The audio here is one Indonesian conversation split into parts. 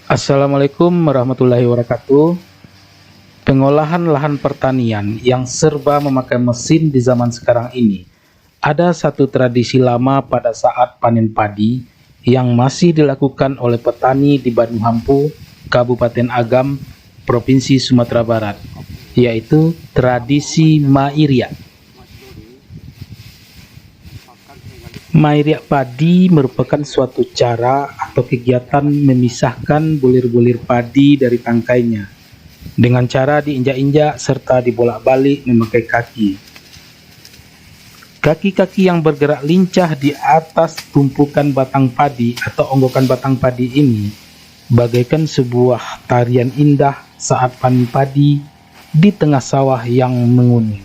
Assalamualaikum warahmatullahi wabarakatuh. Pengolahan lahan pertanian yang serba memakai mesin di zaman sekarang ini. Ada satu tradisi lama pada saat panen padi yang masih dilakukan oleh petani di Bandung Hampu, Kabupaten Agam, Provinsi Sumatera Barat, yaitu tradisi Mairia. Mairia padi merupakan suatu cara atau kegiatan memisahkan bulir-bulir padi dari tangkainya dengan cara diinjak-injak serta dibolak-balik memakai kaki. Kaki-kaki yang bergerak lincah di atas tumpukan batang padi atau onggokan batang padi ini bagaikan sebuah tarian indah saat panen padi di tengah sawah yang menguning.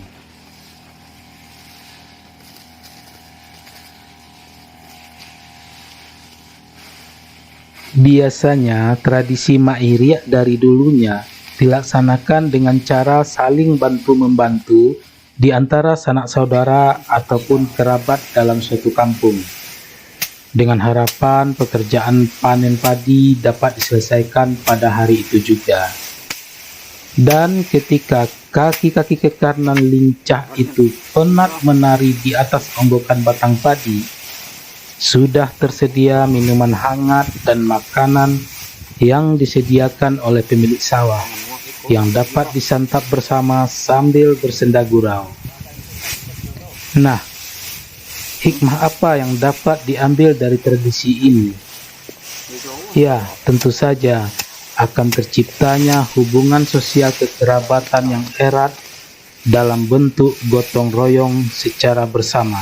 Biasanya tradisi Mairia dari dulunya dilaksanakan dengan cara saling bantu-membantu di antara sanak saudara ataupun kerabat dalam suatu kampung, dengan harapan pekerjaan panen padi dapat diselesaikan pada hari itu juga. Dan ketika kaki-kaki ke kanan lincah itu penat menari di atas onggokan batang padi, sudah tersedia minuman hangat dan makanan yang disediakan oleh pemilik sawah yang dapat disantap bersama sambil bersenda gurau. Nah, hikmah apa yang dapat diambil dari tradisi ini? Ya, tentu saja akan terciptanya hubungan sosial kekerabatan yang erat dalam bentuk gotong royong secara bersama.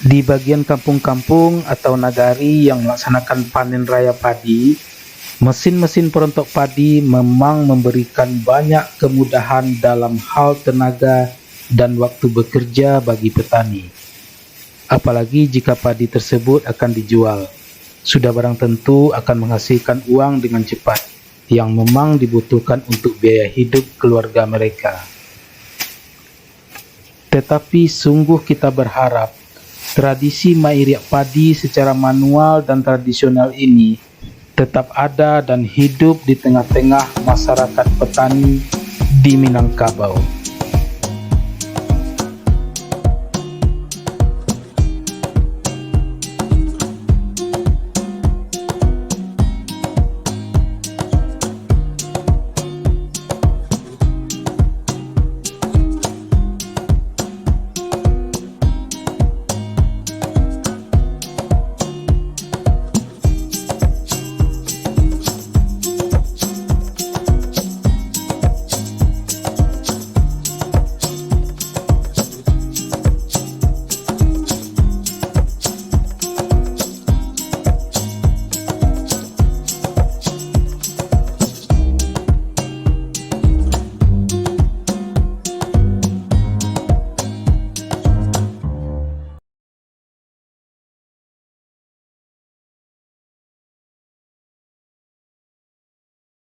Di bagian kampung-kampung atau nagari yang melaksanakan panen raya padi, mesin-mesin perontok padi memang memberikan banyak kemudahan dalam hal tenaga dan waktu bekerja bagi petani. Apalagi jika padi tersebut akan dijual, sudah barang tentu akan menghasilkan uang dengan cepat, yang memang dibutuhkan untuk biaya hidup keluarga mereka. Tetapi sungguh kita berharap tradisi Mairia padi secara manual dan tradisional ini tetap ada dan hidup di tengah-tengah masyarakat petani di Minangkabau.